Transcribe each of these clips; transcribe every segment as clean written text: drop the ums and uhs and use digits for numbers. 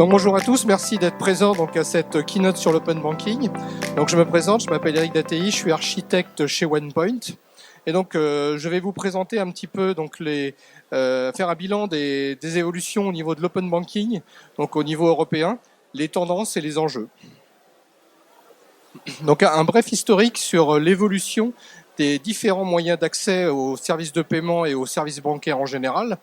Donc, bonjour à tous, merci d'être présents donc, à cette keynote sur l'open banking. Donc, je me présente, je m'appelle Eric Dattei, je suis architecte chez OnePoint. Et donc, je vais vous présenter un petit peu, donc, faire un bilan des évolutions au niveau de l'open banking, donc au niveau européen, les tendances et les enjeux. Donc, un bref historique sur l'évolution des différents moyens d'accès aux services de paiement et aux services bancaires en général.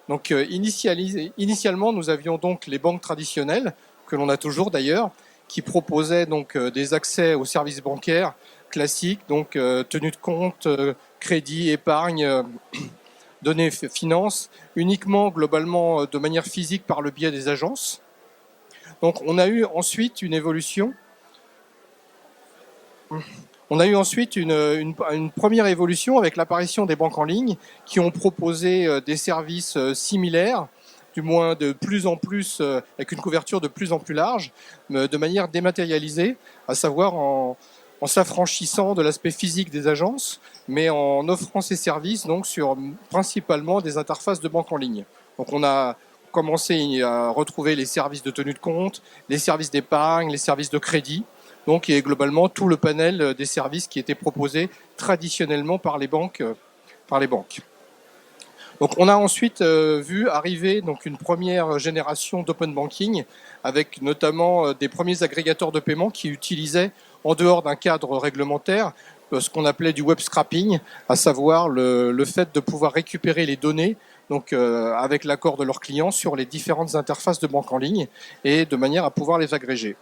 Donc, initialement, nous avions donc les banques traditionnelles, que l'on a toujours d'ailleurs, qui proposaient donc des accès aux services bancaires classiques, donc tenue de compte, crédit, épargne, données finances, uniquement globalement de manière physique par le biais des agences. Donc, on a eu ensuite une évolution. On a eu ensuite une première évolution avec l'apparition des banques en ligne qui ont proposé des services similaires, du moins de plus en plus, avec une couverture de plus en plus large, de manière dématérialisée, à savoir en s'affranchissant de l'aspect physique des agences, mais en offrant ces services donc sur principalement des interfaces de banque en ligne. Donc on a commencé à retrouver les services de tenue de compte, les services d'épargne, les services de crédit. Donc, il y a globalement tout le panel des services qui étaient proposés traditionnellement par les banques. Donc, on a ensuite vu arriver donc une première génération d'open banking avec notamment des premiers agrégateurs de paiement qui utilisaient, en dehors d'un cadre réglementaire, ce qu'on appelait du web scrapping, à savoir le fait de pouvoir récupérer les données donc, avec l'accord de leurs clients sur les différentes interfaces de banque en ligne et de manière à pouvoir les agréger.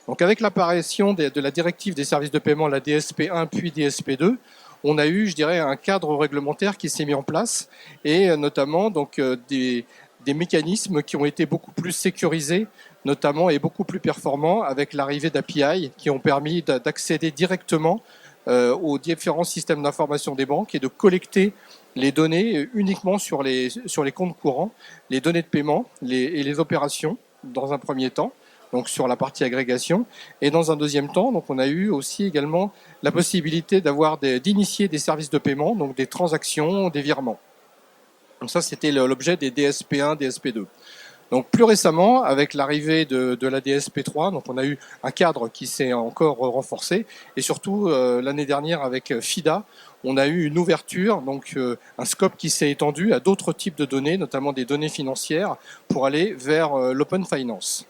Donc avec l'apparition de la directive des services de paiement, la DSP1 puis DSP2, on a eu, je dirais, un cadre réglementaire qui s'est mis en place et notamment donc, des mécanismes qui ont été beaucoup plus sécurisés, notamment et beaucoup plus performants avec l'arrivée d'API qui ont permis d'accéder directement aux différents systèmes d'information des banques et de collecter les données uniquement sur les comptes courants, les données de paiement et les opérations dans un premier temps. Donc sur la partie agrégation. Et dans un deuxième temps, donc on a eu aussi également la possibilité d'initier des services de paiement, donc des transactions, des virements. Donc ça, c'était l'objet des DSP1, DSP2. Donc plus récemment, avec l'arrivée de la DSP3, donc on a eu un cadre qui s'est encore renforcé. Et surtout, l'année dernière, avec FIDA, on a eu une ouverture, donc un scope qui s'est étendu à d'autres types de données, notamment des données financières, pour aller vers l'open finance.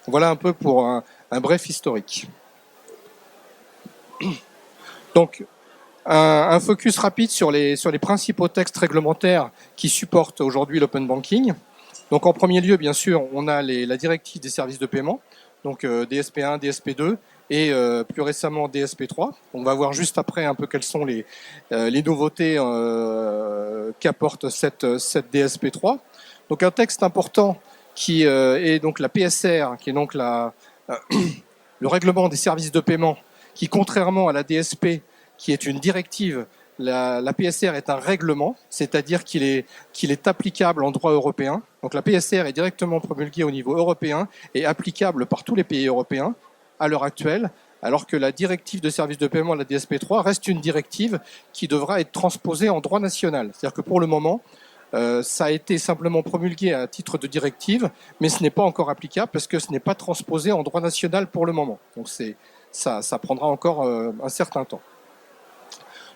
Voilà un peu pour un bref historique. Donc, un focus rapide sur les principaux textes réglementaires qui supportent aujourd'hui l'open banking. Donc, en premier lieu, bien sûr, on a la directive des services de paiement, donc DSP1, DSP2 et plus récemment DSP3. On va voir juste après un peu quelles sont les nouveautés qu'apporte cette DSP3. Donc, un texte important qui est donc la PSR, qui est donc le règlement des services de paiement, qui contrairement à la DSP, qui est une directive, la PSR est un règlement, c'est-à-dire qu'il est applicable en droit européen. Donc la PSR est directement promulguée au niveau européen et applicable par tous les pays européens à l'heure actuelle, alors que la directive de services de paiement, la DSP3, reste une directive qui devra être transposée en droit national. C'est-à-dire que pour le moment, ça a été simplement promulgué à titre de directive, mais ce n'est pas encore applicable parce que ce n'est pas transposé en droit national pour le moment. Donc ça prendra encore un certain temps.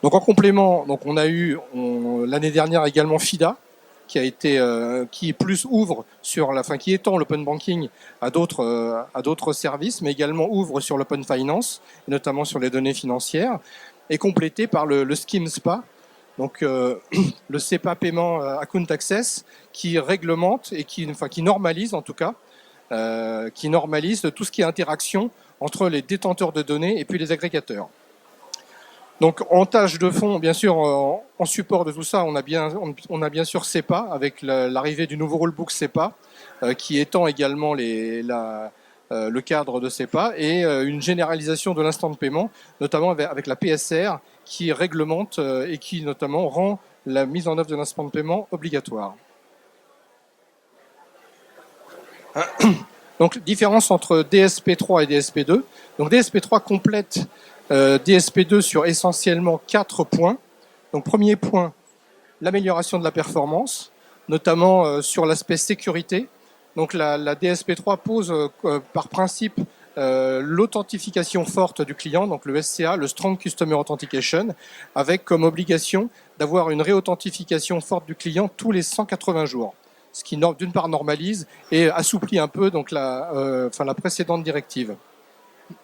Donc en complément, donc on a eu l'année dernière également FIDA, qui plus ouvre qui étend l'open banking à d'autres services, mais également ouvre sur l'open finance, notamment sur les données financières, et complété par le Scheme SPA. Donc le SEPA Payment Account Access qui réglemente et qui normalise en tout cas, qui normalise tout ce qui est interaction entre les détenteurs de données et puis les agrégateurs. Donc en tâche de fond, bien sûr, en support de tout ça, on a bien sûr SEPA avec l'arrivée du nouveau rulebook SEPA qui étend également le cadre de SEPA et une généralisation de l'instant de paiement, notamment avec la PSR qui réglemente et qui notamment rend la mise en œuvre de l'instant de paiement obligatoire. Donc, différence entre DSP3 et DSP2. Donc, DSP3 complète DSP2 sur essentiellement 4 points. Donc, premier point, l'amélioration de la performance, notamment sur l'aspect sécurité. Donc la DSP3 pose par principe l'authentification forte du client, donc le SCA, le Strong Customer Authentication, avec comme obligation d'avoir une réauthentification forte du client tous les 180 jours, ce qui d'une part normalise et assouplit un peu donc la précédente directive.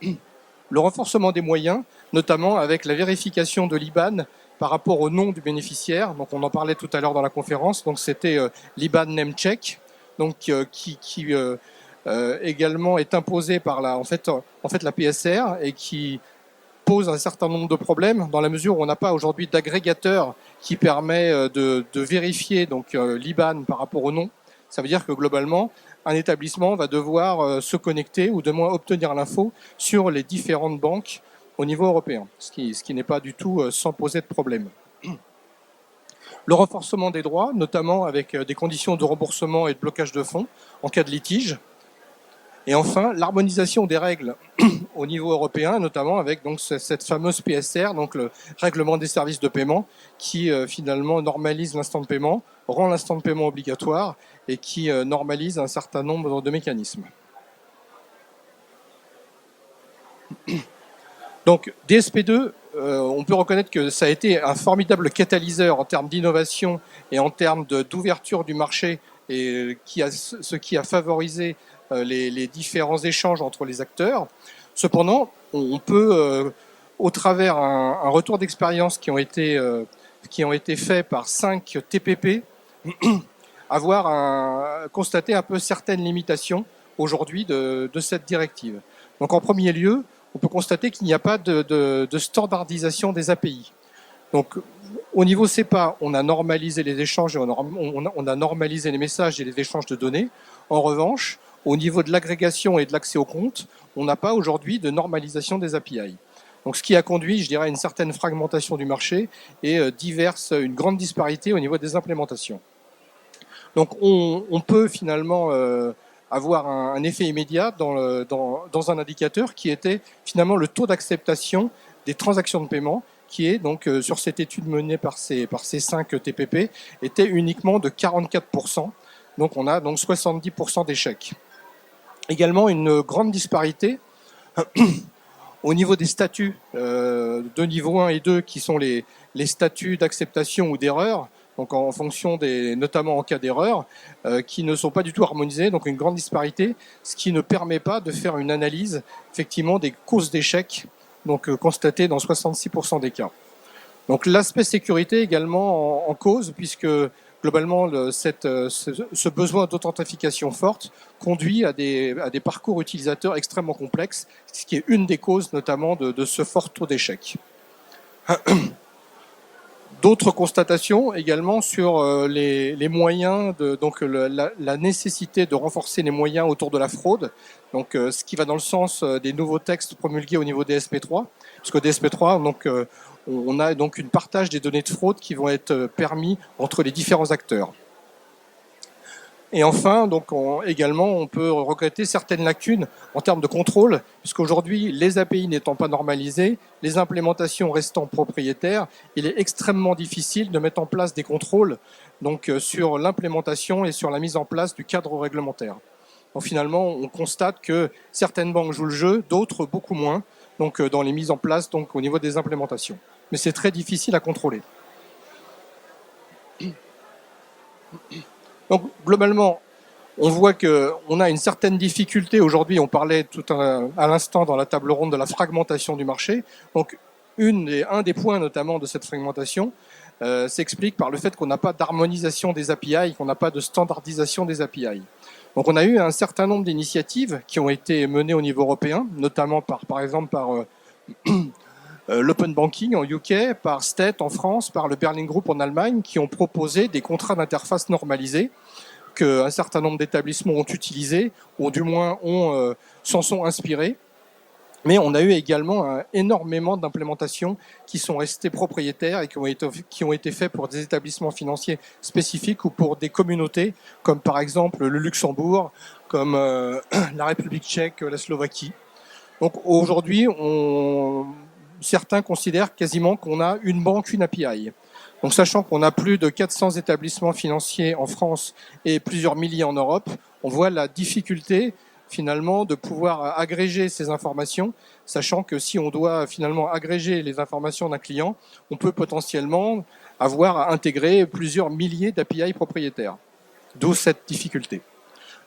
Le renforcement des moyens, notamment avec la vérification de l'IBAN par rapport au nom du bénéficiaire. Donc on en parlait tout à l'heure dans la conférence. Donc c'était l'IBAN Name Check, donc qui également est imposé par la PSR et qui pose un certain nombre de problèmes dans la mesure où on n'a pas aujourd'hui d'agrégateur qui permet de vérifier donc l'IBAN par rapport au nom. Ça veut dire que globalement, un établissement va devoir se connecter ou de moins obtenir l'info sur les différentes banques au niveau européen, ce qui n'est pas du tout sans poser de problème. Le renforcement des droits, notamment avec des conditions de remboursement et de blocage de fonds en cas de litige. Et enfin, l'harmonisation des règles au niveau européen, notamment avec donc cette fameuse PSR, donc le règlement des services de paiement, qui finalement normalise l'instant de paiement, rend l'instant de paiement obligatoire et qui normalise un certain nombre de mécanismes. Donc DSP2, on peut reconnaître que ça a été un formidable catalyseur en termes d'innovation et en termes d'ouverture du marché, et ce qui a favorisé les différents échanges entre les acteurs. Cependant, on peut, au travers un retour d'expérience qui ont été faits par 5 TPP, constater un peu certaines limitations aujourd'hui de cette directive. Donc en premier lieu, on peut constater qu'il n'y a pas de standardisation des API. Donc au niveau CEPA, on a normalisé les échanges, et on a normalisé les messages et les échanges de données. En revanche, au niveau de l'agrégation et de l'accès au compte, on n'a pas aujourd'hui de normalisation des API. Donc, ce qui a conduit, je dirais, à une certaine fragmentation du marché et une grande disparité au niveau des implémentations. Donc, on peut finalement avoir un effet immédiat dans un indicateur qui était finalement le taux d'acceptation des transactions de paiement, qui est donc sur cette étude menée par ces 5 TPP, était uniquement de 44%. Donc, on a donc 70% d'échecs. Également une grande disparité au niveau des statuts de niveau 1 et 2 qui sont les statuts d'acceptation ou d'erreur, donc en fonction notamment en cas d'erreur, qui ne sont pas du tout harmonisés, donc une grande disparité, ce qui ne permet pas de faire une analyse effectivement des causes d'échec, donc constatées dans 66% des cas. Donc l'aspect sécurité également en cause, puisque globalement, ce besoin d'authentification forte conduit à des parcours utilisateurs extrêmement complexes, ce qui est une des causes notamment de ce fort taux d'échec. D'autres constatations également sur les moyens, donc la nécessité de renforcer les moyens autour de la fraude, donc ce qui va dans le sens des nouveaux textes promulgués au niveau des DSP3, puisque DSP3, donc on a donc une partage des données de fraude qui vont être permis entre les différents acteurs. Et enfin, donc également, on peut regretter certaines lacunes en termes de contrôle, puisqu'aujourd'hui, les API n'étant pas normalisées, les implémentations restant propriétaires, il est extrêmement difficile de mettre en place des contrôles donc, sur l'implémentation et sur la mise en place du cadre réglementaire. Donc finalement, on constate que certaines banques jouent le jeu, d'autres beaucoup moins, donc dans les mises en place donc, au niveau des implémentations. Mais c'est très difficile à contrôler. Donc globalement, on voit qu'on a une certaine difficulté aujourd'hui. On parlait tout à l'instant dans la table ronde de la fragmentation du marché. Donc un des points notamment de cette fragmentation s'explique par le fait qu'on n'a pas d'harmonisation des API, qu'on n'a pas de standardisation des API. Donc on a eu un certain nombre d'initiatives qui ont été menées au niveau européen, notamment par exemple par l'Open Banking en UK, par State en France, par le Berlin Group en Allemagne, qui ont proposé des contrats d'interface normalisés qu'un certain nombre d'établissements ont utilisés, ou du moins s'en sont inspirés. Mais on a eu également énormément d'implémentations qui sont restées propriétaires et qui ont été faites pour des établissements financiers spécifiques ou pour des communautés, comme par exemple le Luxembourg, comme la République tchèque, la Slovaquie. Donc aujourd'hui, certains considèrent quasiment qu'on a une banque, une API. Donc, sachant qu'on a plus de 400 établissements financiers en France et plusieurs milliers en Europe, on voit la difficulté finalement de pouvoir agréger ces informations, sachant que si on doit finalement agréger les informations d'un client, on peut potentiellement avoir à intégrer plusieurs milliers d'API propriétaires. D'où cette difficulté.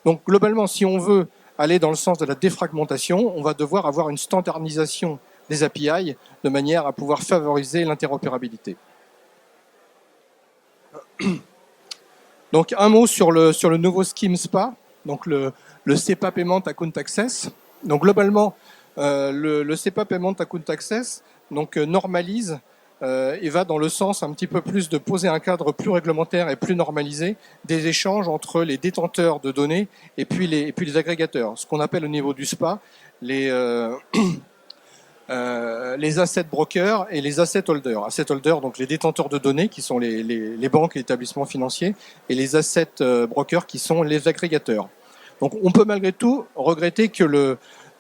Donc globalement, si on veut aller dans le sens de la défragmentation, on va devoir avoir une standardisation des API de manière à pouvoir favoriser l'interopérabilité. Donc un mot sur le nouveau scheme SPA, donc le SEPA Payment Account Access. Donc globalement, le SEPA Payment Account Access normalise et va dans le sens un petit peu plus de poser un cadre plus réglementaire et plus normalisé des échanges entre les détenteurs de données et puis les agrégateurs. Ce qu'on appelle au niveau du SPA les asset brokers et les asset holders. Asset holders, donc les détenteurs de données, qui sont les banques et établissements financiers, et les asset brokers, qui sont les agrégateurs. Donc on peut malgré tout regretter que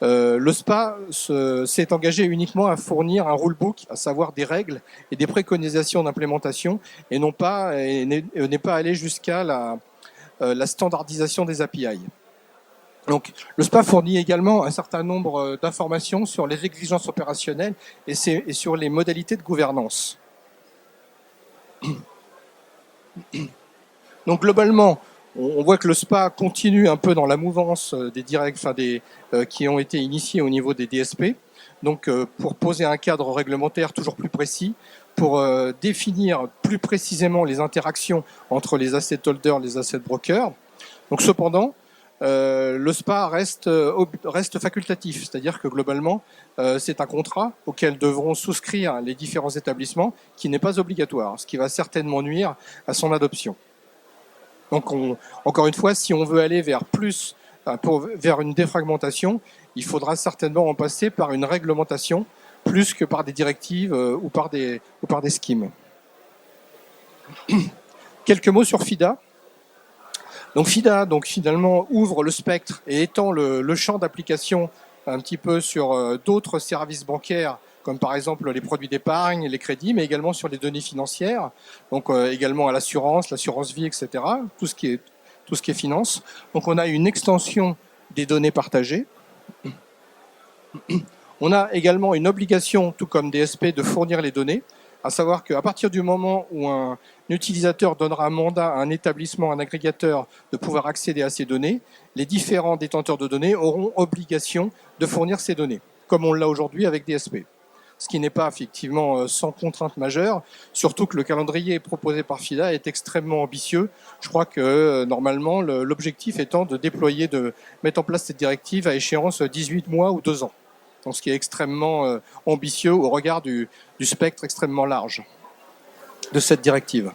le SPA s'est engagé uniquement à fournir un rulebook, à savoir des règles et des préconisations d'implémentation, et n'est pas allé jusqu'à la standardisation des API. Donc, le SPA fournit également un certain nombre d'informations sur les exigences opérationnelles et sur les modalités de gouvernance. Donc, globalement, on voit que le SPA continue un peu dans la mouvance qui ont été initiés au niveau des DSP. Donc, pour poser un cadre réglementaire toujours plus précis, pour définir plus précisément les interactions entre les asset holders et les asset brokers. Donc, cependant, le SPA reste facultatif, c'est-à-dire que globalement, c'est un contrat auquel devront souscrire les différents établissements qui n'est pas obligatoire, ce qui va certainement nuire à son adoption. Donc, encore une fois, si on veut aller vers une défragmentation, il faudra certainement en passer par une réglementation plus que par des directives ou par des schemes. Quelques mots sur FIDA. Donc FIDA, finalement, ouvre le spectre et étend le champ d'application un petit peu sur d'autres services bancaires, comme par exemple les produits d'épargne, les crédits, mais également sur les données financières, donc également à l'assurance vie, etc., tout ce qui est finance. Donc on a une extension des données partagées. On a également une obligation, tout comme DSP, de fournir les données, à savoir qu'à partir du moment où un utilisateur donnera un mandat à un établissement, un agrégateur, de pouvoir accéder à ces données, les différents détenteurs de données auront obligation de fournir ces données, comme on l'a aujourd'hui avec DSP. Ce qui n'est pas effectivement sans contrainte majeure, surtout que le calendrier proposé par FIDA est extrêmement ambitieux. Je crois que normalement, l'objectif étant de mettre en place cette directive à échéance 18 mois ou 2 ans. Donc, ce qui est extrêmement ambitieux au regard du spectre extrêmement large de cette directive.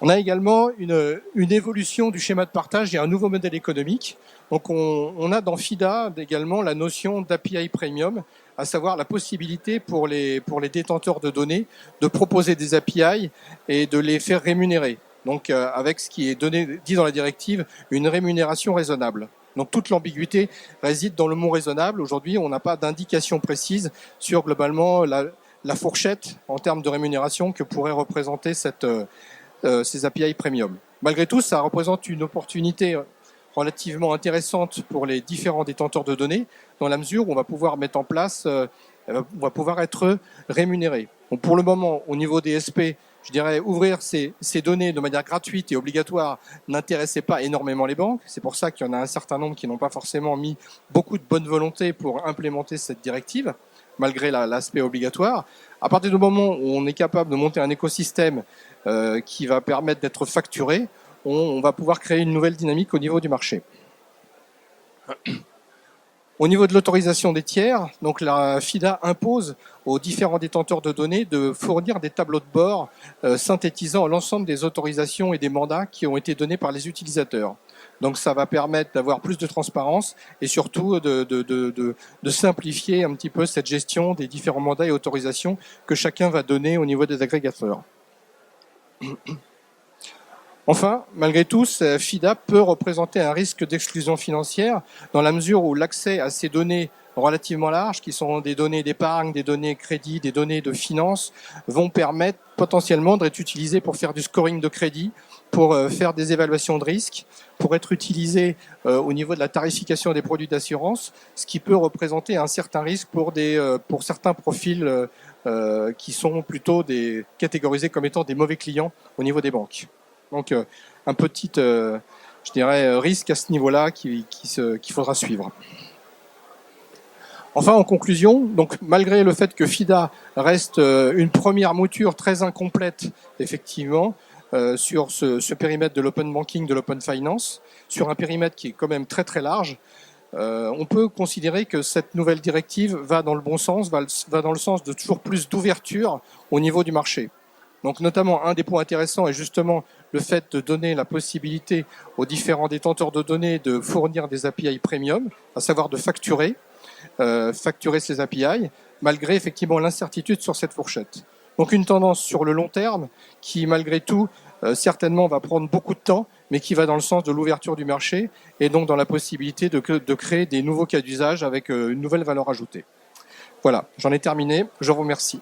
On a également une évolution du schéma de partage et un nouveau modèle économique. Donc on a dans FIDA également la notion d'API Premium, à savoir la possibilité pour les détenteurs de données de proposer des API et de les faire rémunérer. Donc avec ce qui est dit dans la directive, une rémunération raisonnable. Donc toute l'ambiguïté réside dans le mot raisonnable. Aujourd'hui, on n'a pas d'indication précise sur globalement la fourchette en termes de rémunération que pourrait représenter ces API Premium. Malgré tout, ça représente une opportunité relativement intéressante pour les différents détenteurs de données, dans la mesure où on va pouvoir mettre en place, on va pouvoir être rémunéré. Donc pour le moment, au niveau des SP, je dirais ouvrir ces données de manière gratuite et obligatoire n'intéressait pas énormément les banques. C'est pour ça qu'il y en a un certain nombre qui n'ont pas forcément mis beaucoup de bonne volonté pour implémenter cette directive, malgré l'aspect obligatoire. À partir du moment où on est capable de monter un écosystème qui va permettre d'être facturé, on va pouvoir créer une nouvelle dynamique au niveau du marché. Au niveau de l'autorisation des tiers, donc la FIDA impose aux différents détenteurs de données de fournir des tableaux de bord synthétisant l'ensemble des autorisations et des mandats qui ont été donnés par les utilisateurs. Donc ça va permettre d'avoir plus de transparence et surtout de simplifier un petit peu cette gestion des différents mandats et autorisations que chacun va donner au niveau des agrégateurs. Enfin, malgré tout, FIDA peut représenter un risque d'exclusion financière dans la mesure où l'accès à ces données relativement larges, qui sont des données d'épargne, des données crédit, des données de finance, vont permettre potentiellement d'être utilisées pour faire du scoring de crédit, pour faire des évaluations de risque, pour être utilisées au niveau de la tarification des produits d'assurance, ce qui peut représenter un certain risque pour certains profils qui sont plutôt catégorisés comme étant des mauvais clients au niveau des banques. Donc un petit, je dirais, risque à ce niveau-là qu'il faudra suivre. Enfin, en conclusion, donc malgré le fait que FIDA reste une première mouture très incomplète, effectivement, sur ce périmètre de l'open banking, de l'open finance, sur un périmètre qui est quand même très très large, on peut considérer que cette nouvelle directive va dans le bon sens, va dans le sens de toujours plus d'ouverture au niveau du marché. Donc notamment, un des points intéressants est justement le fait de donner la possibilité aux différents détenteurs de données de fournir des API premium, à savoir de facturer ces API, malgré effectivement l'incertitude sur cette fourchette. Donc une tendance sur le long terme qui, malgré tout, certainement va prendre beaucoup de temps, mais qui va dans le sens de l'ouverture du marché et donc dans la possibilité de créer des nouveaux cas d'usage avec une nouvelle valeur ajoutée. Voilà, j'en ai terminé. Je vous remercie.